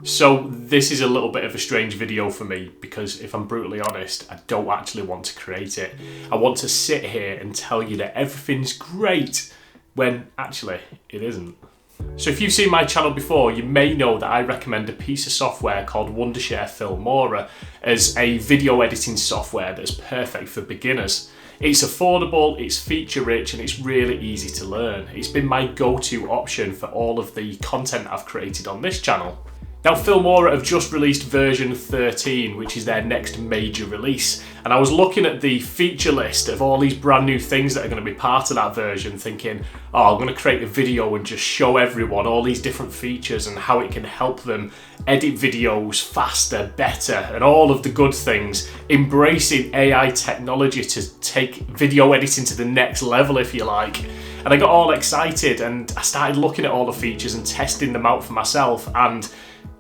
So this is a little bit of a strange video for me because if I'm brutally honest, I don't actually want to create it. I want to sit here and tell you that everything's great when actually it isn't. So if you've seen my channel before, you may know that I recommend a piece of software called Wondershare Filmora as a video editing software that's perfect for beginners. It's affordable, it's feature rich, and it's really easy to learn. It's been my go-to option for all of the content I've created on this channel. Now, Filmora have just released version 13, which is their next major release. And I was looking at the feature list of all these brand new things that are going to be part of that version, thinking, oh, I'm going to create a video and just show everyone all these different features and how it can help them edit videos faster, better, and all of the good things, embracing AI technology to take video editing to the next level, if you like. And I got all excited and I started looking at all the features and testing them out for myself, and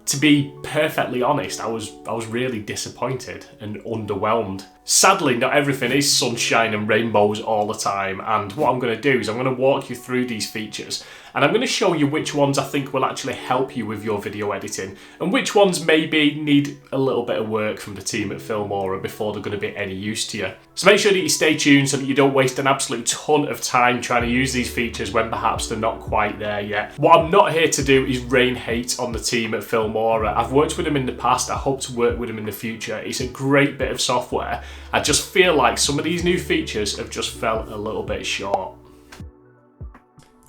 to be perfectly honest, I was really disappointed and underwhelmed. Sadly, not everything is sunshine and rainbows all the time, and what I'm going to do is I'm going to walk you through these features and I'm going to show you which ones I think will actually help you with your video editing and which ones maybe need a little bit of work from the team at Filmora before they're going to be any use to you. So make sure that you stay tuned so that you don't waste an absolute ton of time trying to use these features when perhaps they're not quite there yet. What I'm not here to do is rain hate on the team at Filmora. I've worked with them in the past, I hope to work with them in the future. It's a great bit of software. I just feel like some of these new features have just felt a little bit short.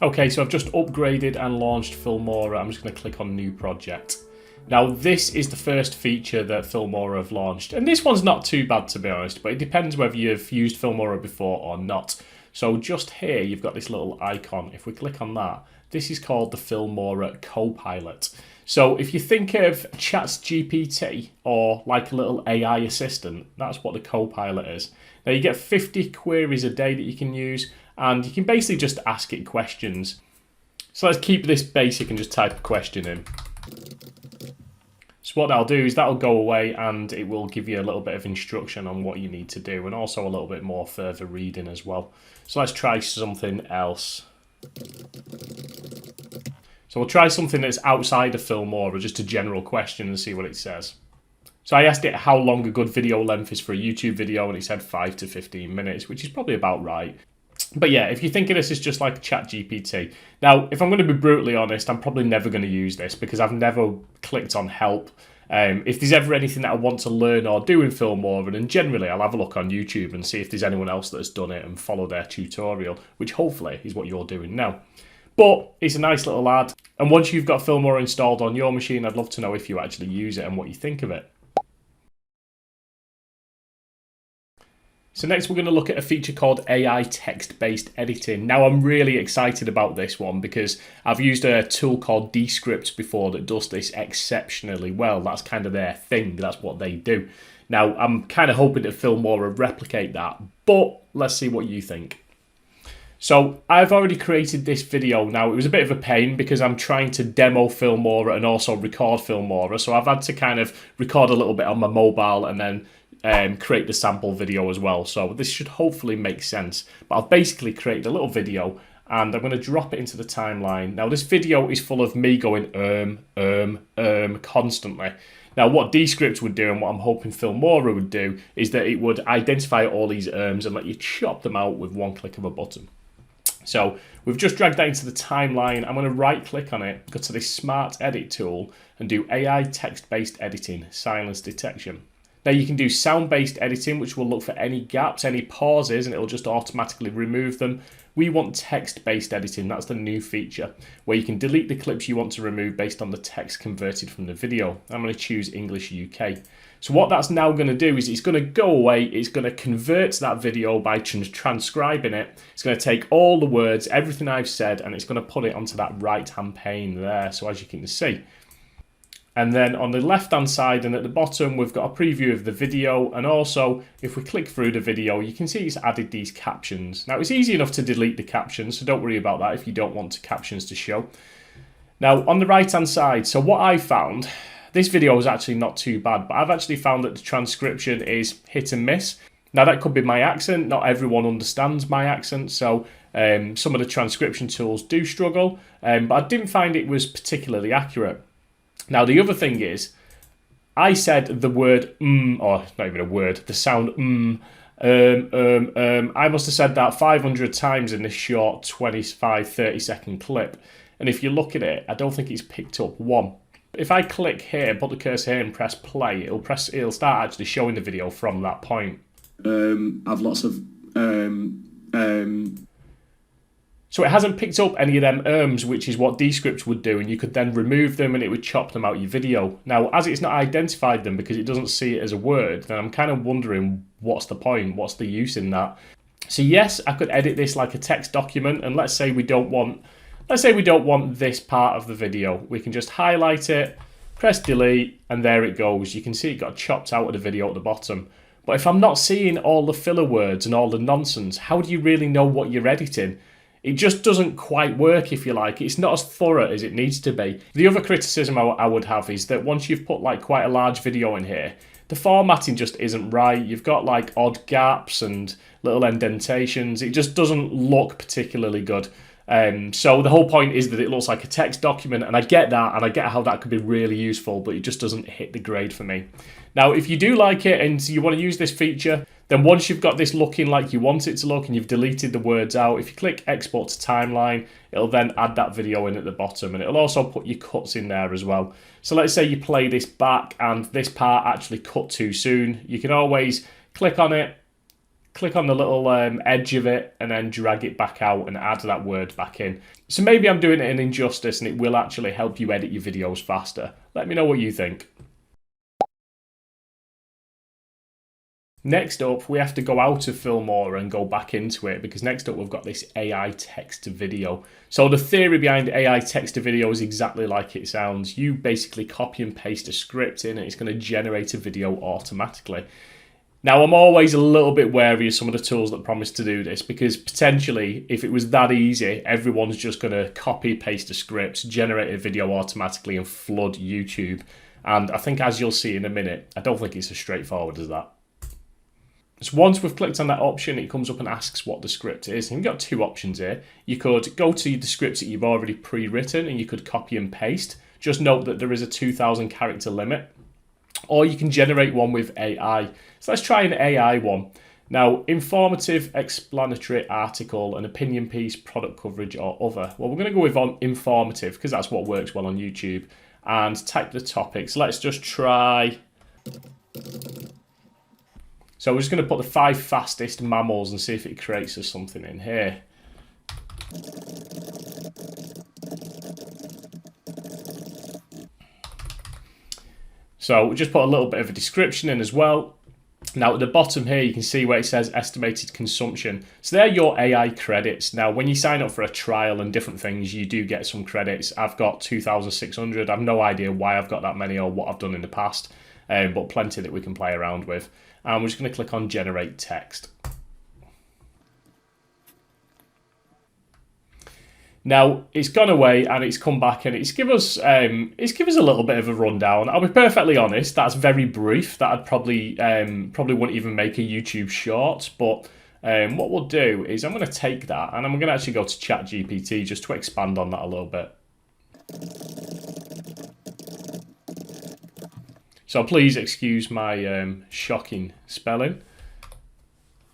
Okay, so I've just upgraded and launched Filmora. I'm just going to click on New Project. Now, this is the first feature that Filmora have launched. And this one's not too bad, to be honest, but it depends whether you've used Filmora before or not. So just here, you've got this little icon. If we click on that, this is called the Filmora Copilot. So if you think of ChatGPT or like a little AI assistant, that's what the Copilot is. Now, you get 50 queries a day that you can use, and you can basically just ask it questions. So let's keep this basic and just type a question in. So what that'll do is that'll go away and it will give you a little bit of instruction on what you need to do and also a little bit more further reading as well. So let's try something else. So we'll try something that's outside of Filmora, just a general question, and see what it says. So I asked it how long a good video length is for a YouTube video, and it said 5 to 15 minutes, which is probably about right. But yeah, if you think of this as just like ChatGPT. Now, if I'm going to be brutally honest, I'm probably never going to use this because I've never clicked on help. If there's ever anything that I want to learn or do in Filmora, and generally I'll have a look on YouTube and see if there's anyone else that's done it and follow their tutorial, which hopefully is what you're doing now. But it's a nice little ad. And once you've got Filmora installed on your machine, I'd love to know if you actually use it and what you think of it. So next we're going to look at a feature called AI text-based editing. Now I'm really excited about this one because I've used a tool called Descript before that does this exceptionally well. That's kind of their thing, that's what they do. Now I'm kind of hoping that Filmora replicate that, but let's see what you think. So I've already created this video. Now it was a bit of a pain because I'm trying to demo Filmora and also record Filmora. So I've had to kind of record a little bit on my mobile and then create the sample video as well. So this should hopefully make sense. But I've basically created a little video and I'm going to drop it into the timeline. Now this video is full of me going constantly. Now what Descript would do and what I'm hoping Filmora would do is that it would identify all these and let you chop them out with one click of a button. So we've just dragged that into the timeline. I'm going to right click on it, go to this Smart Edit tool and do AI text-based editing, silence detection. Now you can do sound-based editing, which will look for any gaps, any pauses, and it'll just automatically remove them. We want text-based editing, that's the new feature, where you can delete the clips you want to remove based on the text converted from the video. I'm going to choose English UK. So what that's now going to do is it's going to go away, it's going to convert that video by transcribing it. It's going to take all the words, everything I've said, and it's going to put it onto that right-hand pane there, so as you can see. And then on the left-hand side and at the bottom, we've got a preview of the video. And also, if we click through the video, you can see it's added these captions. Now, it's easy enough to delete the captions, so don't worry about that if you don't want the captions to show. Now, on the right-hand side, so what I found, this video is actually not too bad, but I've actually found that the transcription is hit and miss. Now, that could be my accent. Not everyone understands my accent, so some of the transcription tools do struggle, but I didn't find it was particularly accurate. Now, the other thing is, I said the word or not even a word, the sound I must have said that 500 times in this short 25-30 second clip. And if you look at it, I don't think it's picked up one. If I click here, put the cursor here and press play, it'll start actually showing the video from that point. I've lots of So it hasn't picked up any of them ums, which is what Descript would do, and you could then remove them and it would chop them out your video. Now, as it's not identified them because it doesn't see it as a word, then I'm kind of wondering what's the point, what's the use in that? So yes, I could edit this like a text document, and let's say we don't want this part of the video. We can just highlight it, press delete, and there it goes. You can see it got chopped out of the video at the bottom. But if I'm not seeing all the filler words and all the nonsense, how do you really know what you're editing? It just doesn't quite work, if you like. It's not as thorough as it needs to be. The other criticism I would have is that once you've put like quite a large video in here, the formatting just isn't right. You've got like odd gaps and little indentations. It just doesn't look particularly good. So the whole point is that it looks like a text document, and I get that, and I get how that could be really useful, but it just doesn't hit the grade for me. Now, if you do like it and you want to use this feature, then once you've got this looking like you want it to look and you've deleted the words out, if you click export to timeline, it'll then add that video in at the bottom, and it'll also put your cuts in there as well. So let's say you play this back and this part actually cut too soon. You can always click on it, click on the little edge of it, and then drag it back out and add that word back in. So maybe I'm doing it an injustice and it will actually help you edit your videos faster. Let me know what you think. Next up, we have to go out of Filmora and go back into it, because next up we've got this AI text to video. So the theory behind AI text to video is exactly like it sounds. You basically copy and paste a script in and it's going to generate a video automatically. Now, I'm always a little bit wary of some of the tools that promise to do this, because potentially, if it was that easy, everyone's just going to copy, paste a script, generate a video automatically and flood YouTube. And I think, as you'll see in a minute, I don't think it's as straightforward as that. So once we've clicked on that option, it comes up and asks what the script is. And you've got two options here. You could go to the scripts that you've already pre-written and you could copy and paste. Just note that there is a 2,000 character limit. Or you can generate one with AI. So let's try an AI one. Now, informative, explanatory article, an opinion piece, product coverage, or other. Well, we're going to go with informative because that's what works well on YouTube. And type the topics. Let's just try. So we're just going to put the 5 fastest mammals and see if it creates us something in here. So we'll just put a little bit of a description in as well. Now at the bottom here, you can see where it says estimated consumption. So they're your AI credits. Now, when you sign up for a trial and different things, you do get some credits. I've got 2,600. I've no idea why I've got that many or what I've done in the past, but plenty that we can play around with. And we're just going to click on generate text. Now it's gone away and it's come back and it's give us a little bit of a rundown. I'll be perfectly honest, that's very brief. That I'd probably wouldn't even make a YouTube short. But what we'll do is I'm going to take that and I'm going to actually go to ChatGPT just to expand on that a little bit. So please excuse my shocking spelling.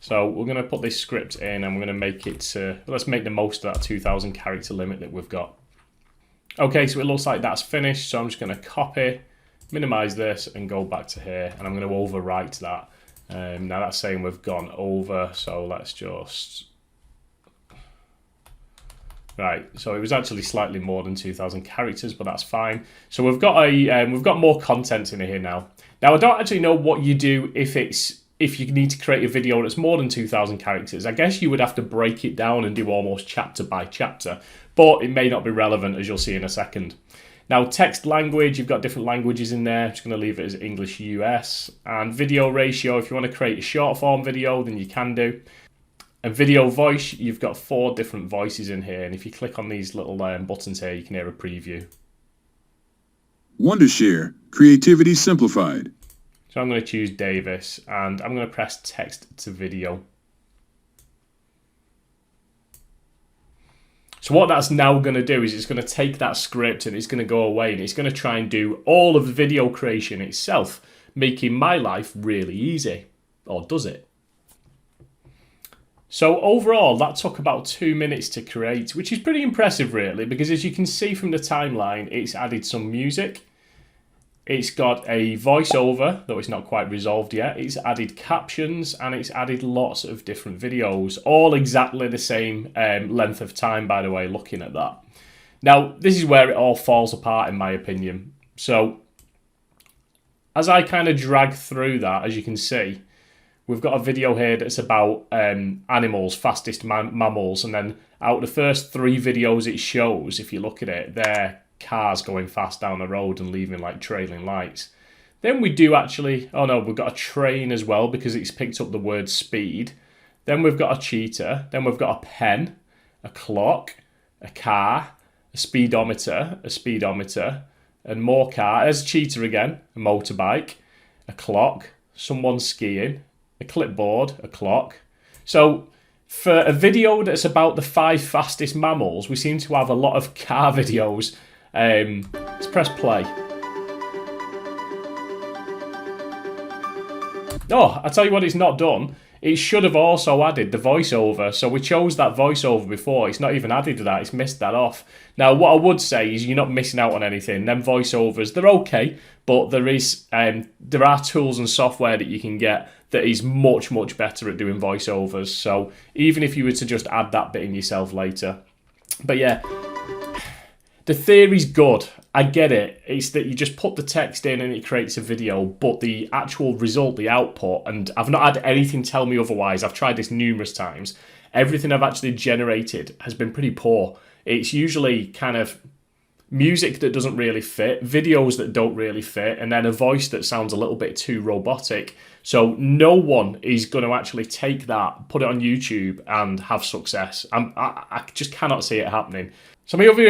So we're going to put this script in and we're going to make it, let's make the most of that 2,000 character limit that we've got. Okay, so it looks like that's finished. So I'm just going to copy, minimize this and go back to here. And I'm going to overwrite that. Now that's saying we've gone over. So let's just, right. So it was actually slightly more than 2,000 characters, but that's fine. So we've got more content in here now. Now I don't actually know what you do if you need to create a video that's more than 2,000 characters. I guess you would have to break it down and do almost chapter by chapter, but it may not be relevant, as you'll see in a second. Now, text language, you've got different languages in there. I'm just going to leave it as English US. And video ratio, if you want to create a short form video, then you can do. And video voice, you've got 4 different voices in here. And if you click on these little buttons here, you can hear a preview. Wondershare, creativity simplified. So I'm going to choose Davis and I'm going to press text to video. So what that's now going to do is it's going to take that script and it's going to go away and it's going to try and do all of the video creation itself, making my life really easy. Or does it? So overall, that took about 2 minutes to create, which is pretty impressive really, because as you can see from the timeline, it's added some music. It's got a voiceover, though it's not quite resolved yet. It's added captions and it's added lots of different videos, all exactly the same length of time, by the way, looking at that. Now, this is where it all falls apart, in my opinion. So, as I kind of drag through that, as you can see, we've got a video here that's about animals, fastest mammals, and then out of the first 3 videos it shows, if you look at it, they're cars going fast down the road and leaving like trailing lights. Then we do actually, oh no, we've got a train as well because it's picked up the word speed. Then we've got a cheetah. Then we've got a pen, a clock, a car, a speedometer, and more car. There's a cheetah again, a motorbike, a clock, someone skiing, a clipboard, a clock. So for a video that's about the 5 fastest mammals, we seem to have a lot of car videos. Let's press play. Oh, I tell you what it's not done. It should have also added the voiceover. So we chose that voiceover before. It's not even added to that. It's missed that off. Now, what I would say is you're not missing out on anything. Them voiceovers, they're okay, but there are tools and software that you can get that is much, much better at doing voiceovers. So even if you were to just add that bit in yourself later. But yeah, the theory's good. I get it. It's that you just put the text in and it creates a video, but the actual result, the output, and I've not had anything tell me otherwise. I've tried this numerous times. Everything I've actually generated has been pretty poor. It's usually kind of music that doesn't really fit, videos that don't really fit, and then a voice that sounds a little bit too robotic. So no one is going to actually take that, put it on YouTube and have success. I just cannot see it happening. So my other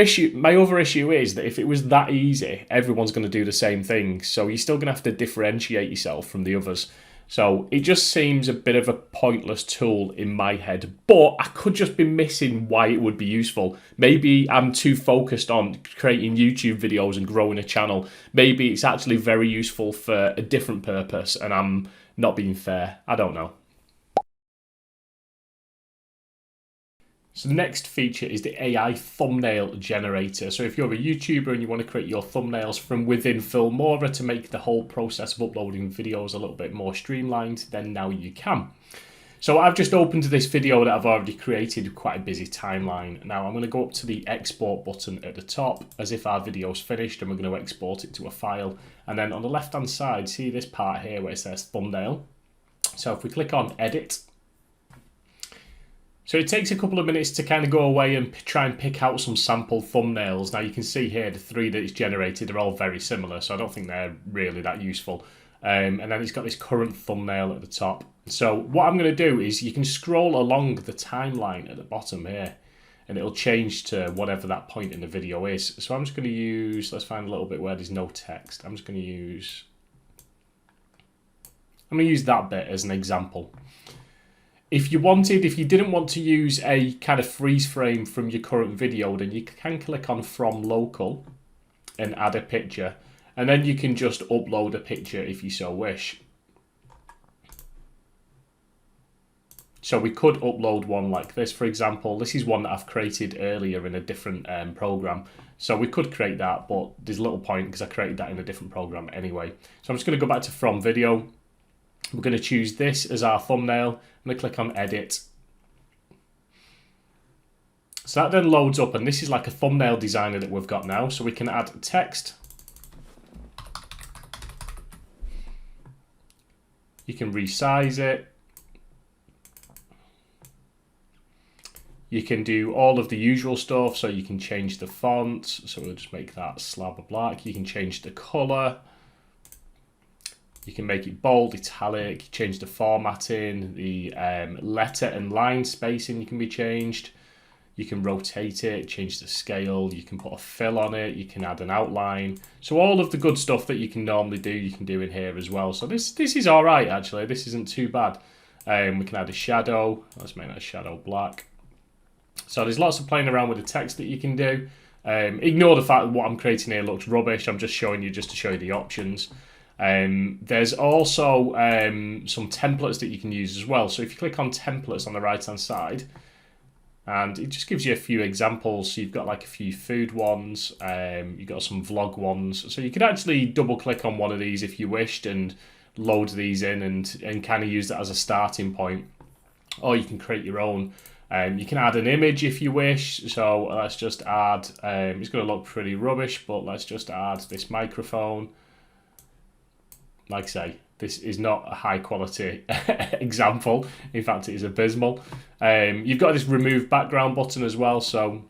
issue is that if it was that easy, everyone's going to do the same thing. So you're still going to have to differentiate yourself from the others. So it just seems a bit of a pointless tool in my head. But I could just be missing why it would be useful. Maybe I'm too focused on creating YouTube videos and growing a channel. Maybe it's actually very useful for a different purpose and I'm not being fair. I don't know. So the next feature is the AI thumbnail generator. So if you're a YouTuber and you want to create your thumbnails from within Filmora to make the whole process of uploading videos a little bit more streamlined, then now you can. So I've just opened this video that I've already created, quite a busy timeline. Now I'm going to go up to the export button at the top as if our video's finished and we're going to export it to a file. And then on the left hand side, see this part here where it says thumbnail. So if we click on edit, so it takes a couple of minutes to kind of go away and try and pick out some sample thumbnails. Now you can see here the 3 that it's generated are all very similar, so I don't think they're really that useful. And then it's got this current thumbnail at the top. So what I'm going to do is you can scroll along the timeline at the bottom here and it'll change to whatever that point in the video is. So I'm just going to use, let's find a little bit where there's no text. I'm going to use that bit as an example. If you didn't want to use a kind of freeze frame from your current video, then you can click on From Local and add a picture. And then you can just upload a picture if you so wish. So we could upload one like this, for example. This is one that I've created earlier in a different program. So we could create that, but there's little point because I created that in a different program anyway. So I'm just going to go back to From Video. We're going to choose this as our thumbnail. I'm going to click on Edit. So that then loads up, and this is like a thumbnail designer that we've got now. So we can add text. You can resize it. You can do all of the usual stuff. So you can change the font. So we'll just make that slab of black. You can change the color. You can make it bold, italic, change the formatting, the letter and line spacing can be changed. You can rotate it, change the scale, you can put a fill on it, you can add an outline. So all of the good stuff that you can normally do, you can do in here as well. So this is all right, actually. This isn't too bad. We can add a shadow. Let's make that shadow black. So there's lots of playing around with the text that you can do. Ignore the fact that what I'm creating here looks rubbish. I'm just showing you just to show you the options. There's also some templates that you can use as well. So if you click on templates on the right hand side, and it just gives you a few examples. So you've got like a few food ones, you've got some vlog ones. So you could actually double click on one of these if you wished and load these in and kind of use that as a starting point. Or you can create your own. You can add an image if you wish. So let's just add, it's going to look pretty rubbish, but let's just add this microphone. Like I say, this is not a high quality example. In fact, it is abysmal. You've got this remove background button as well. So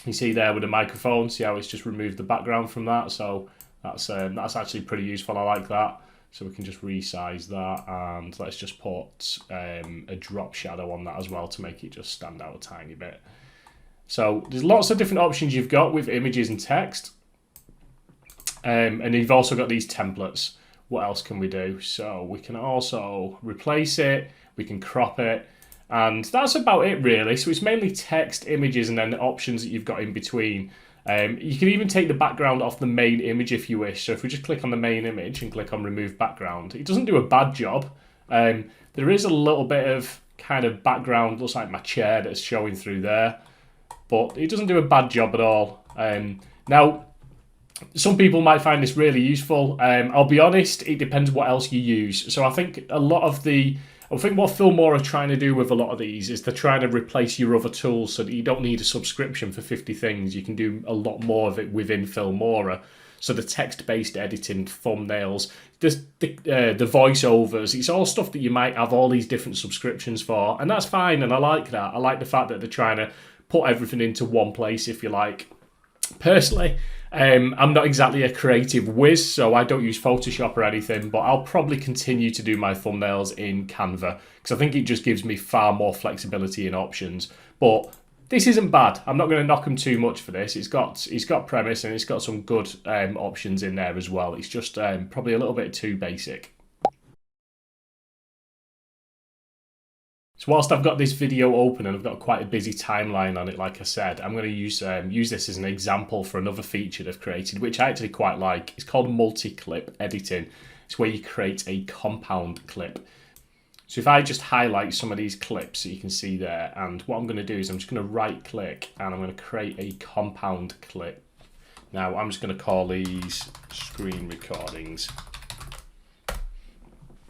you see there with the microphone, see how it's just removed the background from that. So that's actually pretty useful. I like that. So we can just resize that, and let's just put a drop shadow on that as well to make it just stand out a tiny bit. So there's lots of different options you've got with images and text. And you've also got these templates. What else can we do? So we can also replace it, we can crop it, and that's about it really. So it's mainly text, images, and then the options that you've got in between. You can even take the background off the main image if you wish. So if we just click on the main image and click on remove background, it doesn't do a bad job. There is a little bit of kind of background, looks like my chair that's showing through there, but it doesn't do a bad job at all. Now, some people might find this really useful. I'll be honest, it depends what else you use. So I think what Filmora are trying to do with a lot of these is they're trying to replace your other tools so that you don't need a subscription for 50 things. You can do a lot more of it within Filmora. So the text-based editing, thumbnails, the voiceovers, it's all stuff that you might have all these different subscriptions for. And that's fine, and I like that. I like the fact that they're trying to put everything into one place, if you like. Personally, I'm not exactly a creative whiz, so I don't use Photoshop or anything, but I'll probably continue to do my thumbnails in Canva because I think it just gives me far more flexibility and options. But this isn't bad. I'm not going to knock them too much for this. It's got premise and it's got some good options in there as well. It's just probably a little bit too basic. So whilst I've got this video open and I've got quite a busy timeline on it, like I said, I'm going to use this as an example for another feature I've created, which I actually quite like. It's called MultiClip Editing. It's where you create a compound clip. So if I just highlight some of these clips that you can see there, and what I'm going to do is I'm just going to right click and I'm going to create a compound clip. Now I'm just going to call these screen recordings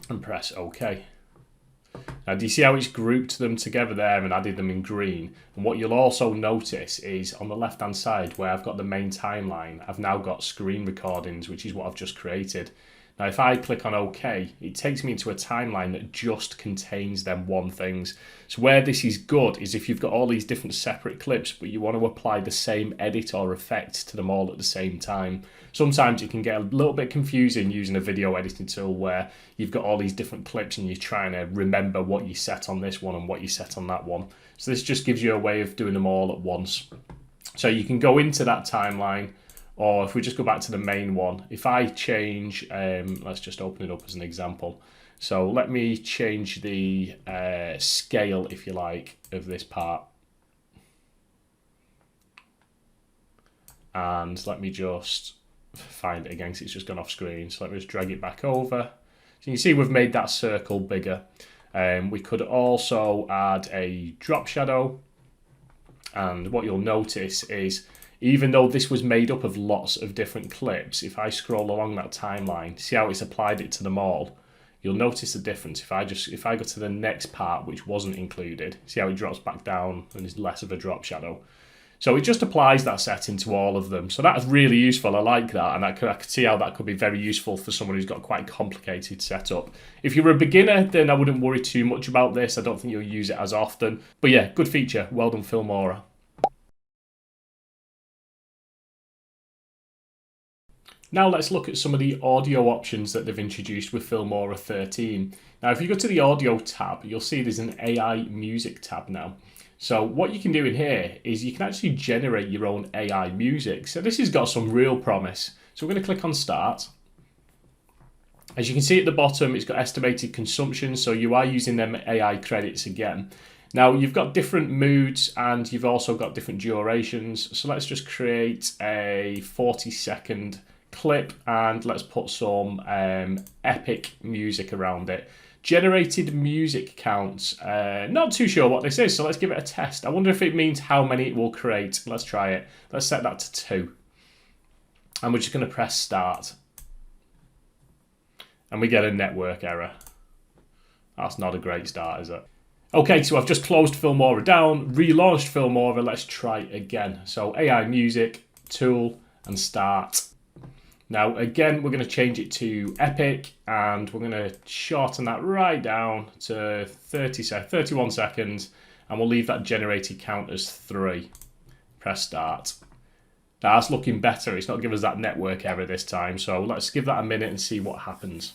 and press OK. Now, do you see how it's grouped them together there and added them in green? And what you'll also notice is on the left-hand side where I've got the main timeline, I've now got screen recordings, which is what I've just created. Now, if I click on OK, it takes me into a timeline that just contains them one things. So where this is good is if you've got all these different separate clips, but you want to apply the same edit or effect to them all at the same time. Sometimes it can get a little bit confusing using a video editing tool where you've got all these different clips and you're trying to remember what you set on this one and what you set on that one. So this just gives you a way of doing them all at once. So you can go into that timeline, or if we just go back to the main one, if I change, let's just open it up as an example. So let me change the scale, if you like, of this part. And let me just find it again because it's just gone off screen. So let me just drag it back over. So you can see we've made that circle bigger. We could also add a drop shadow. And what you'll notice is, even though this was made up of lots of different clips, if I scroll along that timeline, see how it's applied it to them all, you'll notice the difference. If I go to the next part, which wasn't included, see how it drops back down and is less of a drop shadow. So it just applies that setting to all of them. So that's really useful. I like that, and I could see how that could be very useful for someone who's got quite a complicated setup. If you're a beginner, then I wouldn't worry too much about this. I don't think you'll use it as often. But yeah, good feature. Well done, Filmora. Now let's look at some of the audio options that they've introduced with Filmora 13. Now if you go to the audio tab, you'll see there's an AI music tab now. So what you can do in here is you can actually generate your own AI music. So this has got some real promise. So we're going to click on Start. As you can see at the bottom, it's got estimated consumption, so you are using them AI credits again. Now you've got different moods and you've also got different durations. So let's just create a 40-second clip and let's put some epic music around it. Generated music counts, not too sure what this is, so let's give it a test. I wonder if it means how many it will create. Let's try it. Let's set that to 2. And we're just going to press start. And we get a network error. That's not a great start, is it? Okay, so I've just closed Filmora down, relaunched Filmora. Let's try again. So AI music, tool, and start. Now, again, we're going to change it to epic, and we're going to shorten that right down to 31 seconds, and we'll leave that generated count as 3. Press start. Now, that's looking better. It's not giving us that network error this time, so let's give that a minute and see what happens.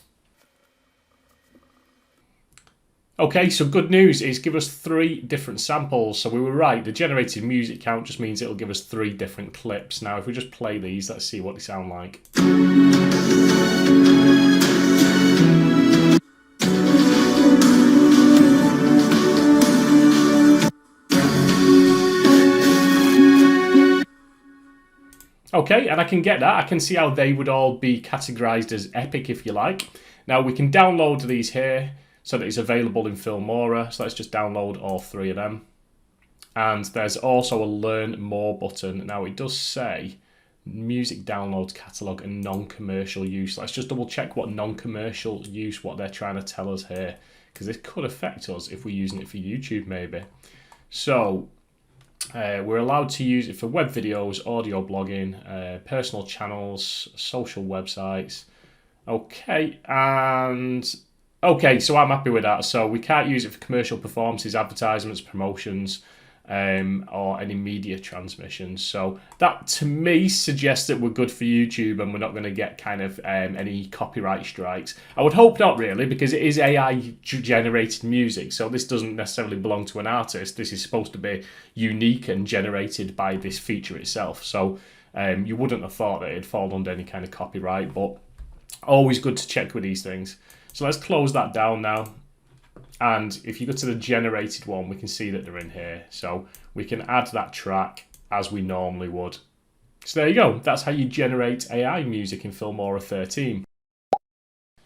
Okay, so good news is give us 3 different samples. So we were right, the generated music count just means it'll give us 3 different clips. Now if we just play these, let's see what they sound like. Okay, and I can get that. I can see how they would all be categorized as epic if you like. Now we can download these here so that it's available in Filmora. So let's just download all 3 of them. And there's also a learn more button. Now it does say music download catalog and non-commercial use. Let's just double check what non-commercial use, what they're trying to tell us here, because this could affect us if we're using it for YouTube maybe. So we're allowed to use it for web videos, audio blogging, personal channels, social websites. Okay, and okay, so I'm happy with that. So we can't use it for commercial performances, advertisements, promotions, or any media transmissions. So that to me suggests that we're good for YouTube and we're not going to get kind of any copyright strikes. I would hope not really, because it is AI generated music. So this doesn't necessarily belong to an artist. This is supposed to be unique and generated by this feature itself. So you wouldn't have thought that it'd fall under any kind of copyright, but always good to check with these things. So let's close that down now. And if you go to the generated one, we can see that they're in here. So we can add that track as we normally would. So there you go. That's how you generate AI music in Filmora 13.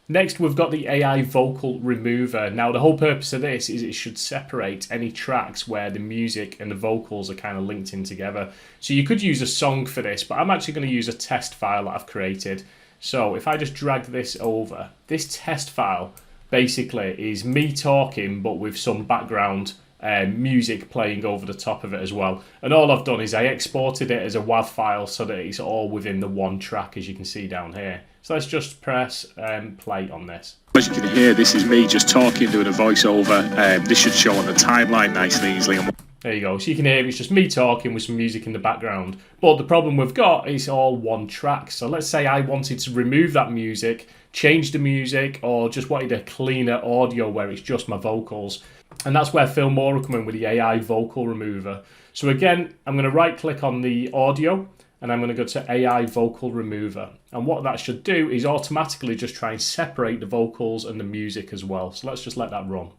Next, we've got the AI vocal remover. Now, the whole purpose of this is it should separate any tracks where the music and the vocals are kind of linked in together. So you could use a song for this, but I'm actually going to use a test file that I've created. So if I just drag this over, this test file basically is me talking but with some background music playing over the top of it as well. And all I've done is I exported it as a WAV file so that it's all within the one track, as you can see down here. So let's just press play on this. As you can hear, this is me just talking, doing a voiceover. This should show on the timeline nice and easily. There you go. So you can hear it's just me talking with some music in the background. But the problem we've got is all one track. So let's say I wanted to remove that music, change the music, or just wanted a cleaner audio where it's just my vocals. And that's where Filmora come in with the AI vocal remover. So again, I'm going to right click on the audio and I'm going to go to AI vocal remover. And what that should do is automatically just try and separate the vocals and the music as well. So let's just let that run.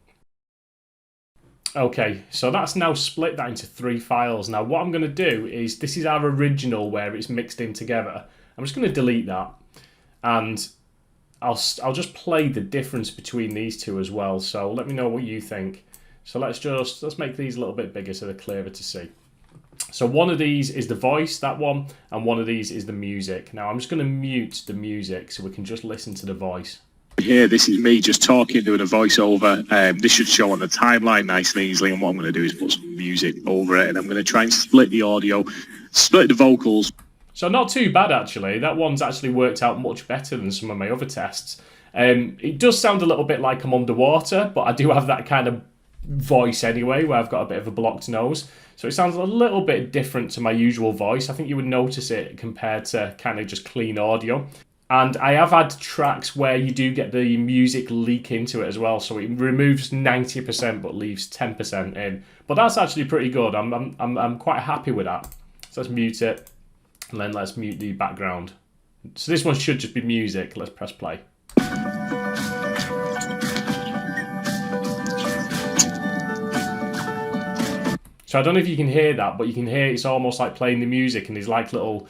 Okay, so that's now split that into 3 files. Now what I'm going to do is, this is our original where it's mixed in together. I'm just going to delete that, and I'll just play the difference between these two as well. So let me know what you think. So let's make these a little bit bigger so they're clearer to see. So one of these is the voice, that one, and one of these is the music. Now I'm just going to mute the music so we can just listen to the voice. Here, this is me just talking, doing a voiceover. This should show on the timeline nice and easily, and what I'm going to do is put some music over it, and I'm going to try and split the audio, split the vocals. So not too bad actually. That one's actually worked out much better than some of my other tests. It does sound a little bit like I'm underwater, but I do have that kind of voice anyway, where I've got a bit of a blocked nose. So it sounds a little bit different to my usual voice. I think you would notice it compared to kind of just clean audio. And I have had tracks where you do get the music leak into it as well. So it removes 90% but leaves 10% in. But that's actually pretty good. I'm quite happy with that. So let's mute it. And then let's mute the background. So this one should just be music. Let's press play. So I don't know if you can hear that, but you can hear it's almost like playing the music, and there's like little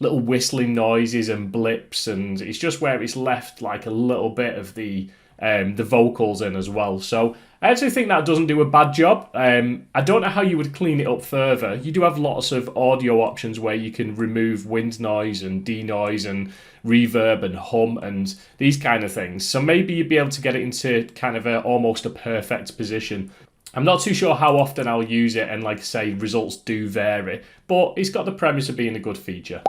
whistling noises and blips, and it's just where it's left like a little bit of the vocals in as well. So I actually think that doesn't do a bad job. I don't know how you would clean it up further. You do have lots of audio options where you can remove wind noise and denoise and reverb and hum and these kind of things. So maybe you'd be able to get it into kind of almost a perfect position. I'm not too sure how often I'll use it, and like I say, results do vary, but it's got the premise of being a good feature.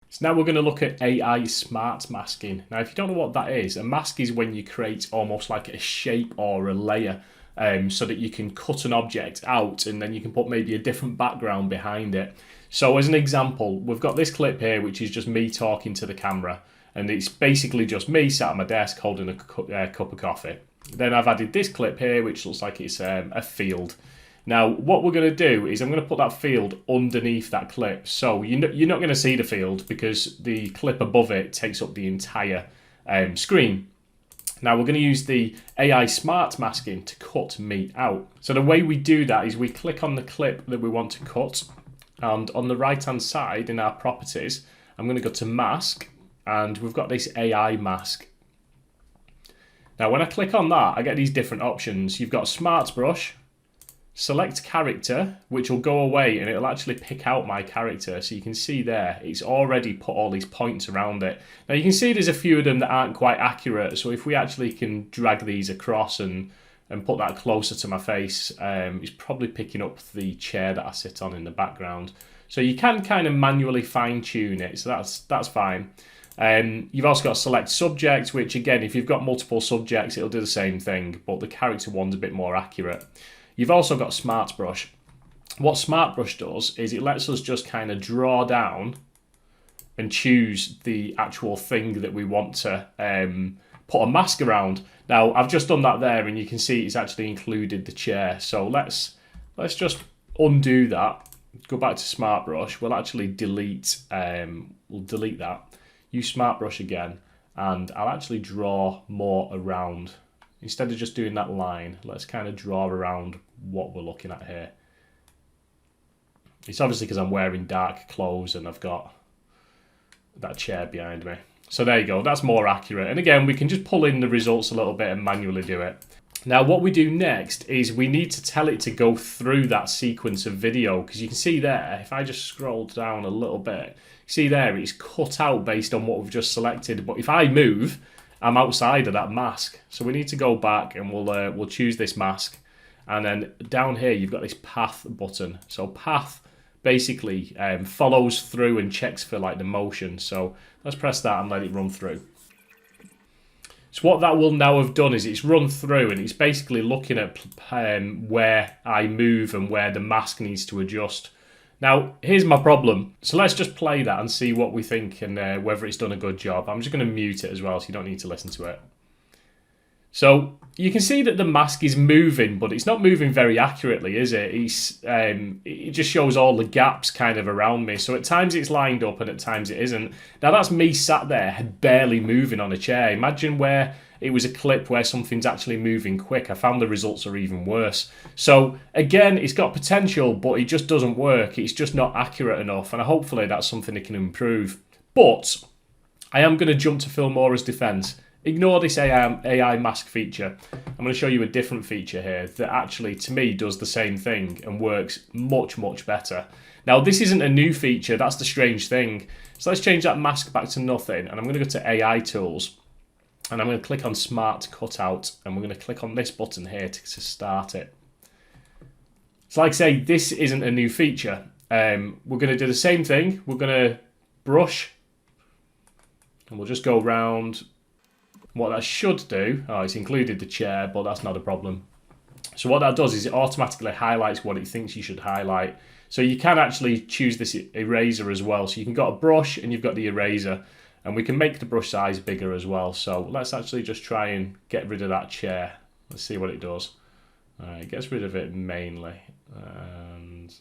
So now we're going to look at AI smart masking. Now, if you don't know what that is, a mask is when you create almost like a shape or a layer so that you can cut an object out and then you can put maybe a different background behind it. So as an example, we've got this clip here, which is just me talking to the camera, and it's basically just me sat at my desk holding a cup of coffee. Then I've added this clip here, which looks like it's a field. Now, what we're going to do is I'm going to put that field underneath that clip. So you're not going to see the field because the clip above it takes up the entire screen. Now, we're going to use the AI smart masking to cut me out. So the way we do that is we click on the clip that we want to cut. And on the right-hand side in our properties, I'm going to go to mask, and we've got this AI mask. Now, when I click on that, I get these different options. You've got smart brush, select character, which will go away and it'll actually pick out my character. So you can see there, it's already put all these points around it. Now you can see there's a few of them that aren't quite accurate. So if we actually can drag these across and put that closer to my face, it's probably picking up the chair that I sit on in the background. So you can kind of manually fine tune it. So that's fine. You've also got select subject, which again, if you've got multiple subjects, it'll do the same thing, but the character one's a bit more accurate. You've also got Smart Brush. What Smart Brush does is it lets us just kind of draw down and choose the actual thing that we want to put a mask around. Now, I've just done that there, and you can see it's actually included the chair. So let's just undo that. Go back to Smart Brush. We'll actually delete that. Use Smart Brush again, and I'll actually draw more around. Instead of just doing that line, let's kind of draw around what we're looking at here. It's obviously because I'm wearing dark clothes and I've got that chair behind me. So there you go, that's more accurate. And again, we can just pull in the results a little bit and manually do it. Now what we do next is we need to tell it to go through that sequence of video, because you can see there, if I just scroll down a little bit, see there, it's cut out based on what we've just selected. But if I move, I'm outside of that mask. So we need to go back and we'll choose this mask. And then down here, you've got this path button. So path basically follows through and checks for like the motion. So let's press that and let it run through. So what that will now have done is it's run through and it's basically looking at where I move and where the mask needs to adjust. Now, here's my problem. So let's just play that and see what we think and whether it's done a good job. I'm just going to mute it as well so you don't need to listen to it. So you can see that the mask is moving, but it's not moving very accurately, is it? It just shows all the gaps kind of around me. So at times it's lined up and at times it isn't. Now that's me sat there barely moving on a chair. Imagine where it was a clip where something's actually moving quick. I found the results are even worse. So again, it's got potential, but it just doesn't work. It's just not accurate enough. And hopefully that's something it can improve. But I am going to jump to Filmora's defense. Ignore this AI mask feature. I'm going to show you a different feature here that actually, to me, does the same thing and works much, much better. Now, this isn't a new feature. That's the strange thing. So let's change that mask back to nothing. And I'm going to go to AI Tools. And I'm going to click on Smart Cutout. And we're going to click on this button here to start it. So like I say, this isn't a new feature. We're going to do the same thing. We're going to brush. And we'll just go around. What that should do, it's included the chair, but that's not a problem. So what that does is it automatically highlights what it thinks you should highlight. So you can actually choose this eraser as well. So you can got a brush and you've got the eraser, and we can make the brush size bigger as well. So let's actually just try and get rid of that chair. Let's see what it does. It gets rid of it mainly. And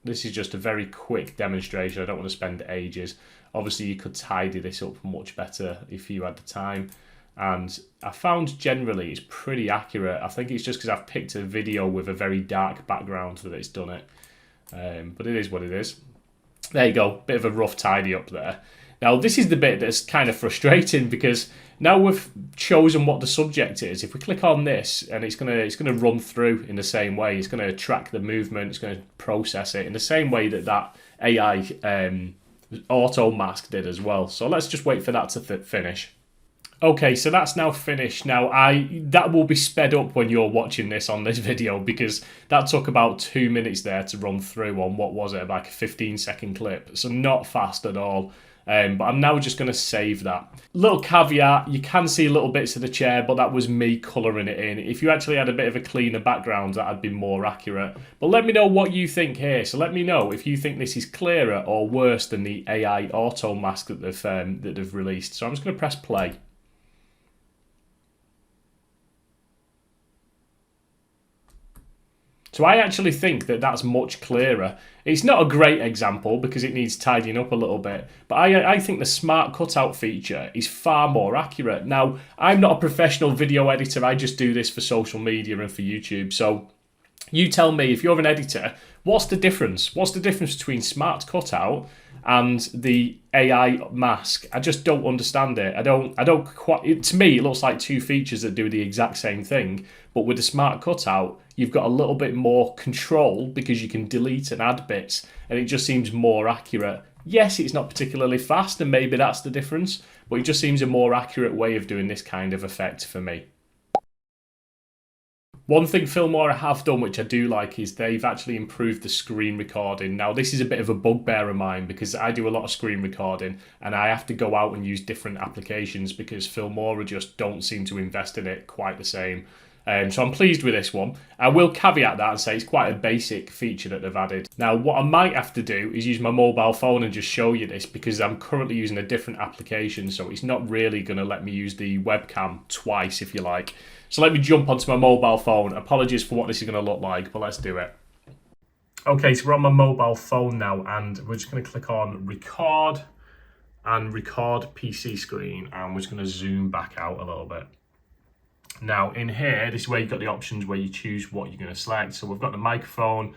this is just a very quick demonstration. I don't want to spend ages. Obviously, you could tidy this up much better if you had the time. and I found generally it's pretty accurate. I think it's just because I've picked a video with a very dark background that it's done it. But it is what it is. There you go, bit of a rough tidy up there. Now this is the bit that's kind of frustrating because now we've chosen what the subject is. If we click on this, and it's gonna run through in the same way. It's gonna track the movement. It's gonna process it in the same way that AI auto mask did as well. So let's just wait for that to finish. Okay, so that's now finished. Now, that will be sped up when you're watching this on this video because that took about 2 minutes there to run through on what was it, like a 15-second clip. So not fast at all. But I'm now just going to save that. Little caveat, you can see little bits of the chair, but that was me colouring it in. If you actually had a bit of a cleaner background, that'd be more accurate. But let me know what you think here. So let me know if you think this is clearer or worse than the AI auto mask that they've released. So I'm just going to press play. So I actually think that that's much clearer. It's not a great example because it needs tidying up a little bit, but I think the smart cutout feature is far more accurate. Now, I'm not a professional video editor, I just do this for social media and for YouTube, so you tell me, if you're an editor, what's the difference? What's the difference between smart cutout and the AI mask? I just don't understand it. I don't quite. To me, it looks like two features that do the exact same thing, but with the smart cutout, you've got a little bit more control because you can delete and add bits, and it just seems more accurate. Yes, it's not particularly fast, and maybe that's the difference, but it just seems a more accurate way of doing this kind of effect for me. One thing Filmora have done, which I do like, is they've actually improved the screen recording. Now, this is a bit of a bugbear of mine because I do a lot of screen recording and I have to go out and use different applications because Filmora just don't seem to invest in it quite the same. So I'm pleased with this one. I will caveat that and say it's quite a basic feature that they've added. Now, what I might have to do is use my mobile phone and just show you this because I'm currently using a different application, so it's not really going to let me use the webcam twice, if you like. So let me jump onto my mobile phone. Apologies for what this is going to look like, but let's do it. Okay, so we're on my mobile phone now, and we're just going to click on record and record PC screen, and we're just going to zoom back out a little bit. Now in here, this is where you've got the options where you choose what you're going to select. So we've got the microphone,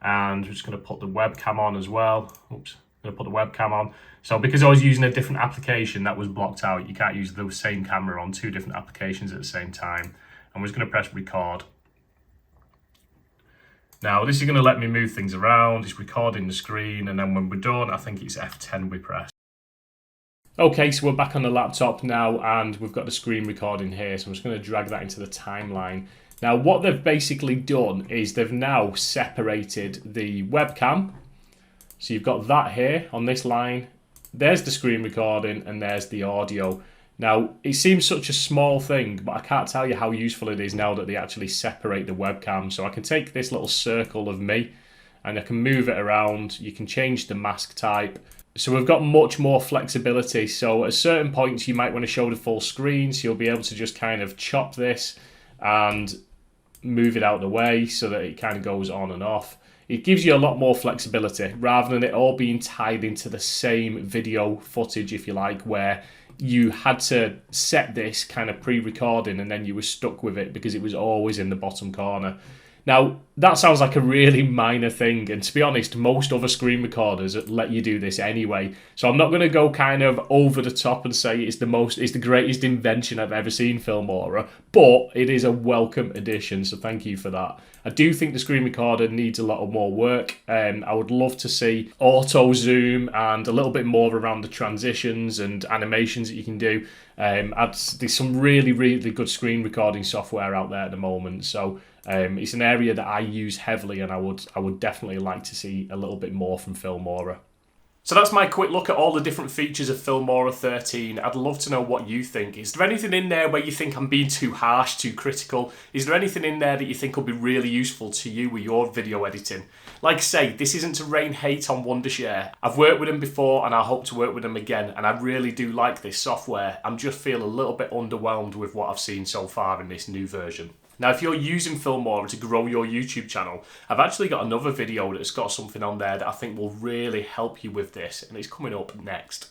and we're just going to put the webcam on as well. Oops, I'm going to put the webcam on. So because I was using a different application that was blocked out, you can't use the same camera on two different applications at the same time. And we're just going to press record. Now this is going to let me move things around. It's recording the screen, and then when we're done, I think it's F10 we press. Okay, so we're back on the laptop now, and we've got the screen recording here, so I'm just going to drag that into the timeline. Now, what they've basically done is they've now separated the webcam. So you've got that here on this line. There's the screen recording, and there's the audio. Now, it seems such a small thing, but I can't tell you how useful it is now that they actually separate the webcam. So I can take this little circle of me, and I can move it around. You can change the mask type. So we've got much more flexibility. So at certain points you might want to show the full screen, so you'll be able to just kind of chop this and move it out of the way so that it kind of goes on and off. It gives you a lot more flexibility rather than it all being tied into the same video footage, if you like, where you had to set this kind of pre-recording and then you were stuck with it because it was always in the bottom corner. Now, that sounds like a really minor thing, and to be honest, most other screen recorders let you do this anyway. So I'm not going to go kind of over the top and say it's the greatest invention I've ever seen, Filmora, but it is a welcome addition, so thank you for that. I do think the screen recorder needs a lot of more work. I would love to see auto zoom and a little bit more around the transitions and animations that you can do. There's some really, really good screen recording software out there at the moment, so it's an area that I use heavily, and I would definitely like to see a little bit more from Filmora. So that's my quick look at all the different features of Filmora 13. I'd love to know what you think. Is there anything in there where you think I'm being too harsh, too critical? Is there anything in there that you think will be really useful to you with your video editing? Like I say, this isn't to rain hate on Wondershare. I've worked with them before and I hope to work with them again, and I really do like this software. I'm just feeling a little bit underwhelmed with what I've seen so far in this new version. Now, if you're using Filmora to grow your YouTube channel, I've actually got another video that's got something on there that I think will really help you with this, and it's coming up next.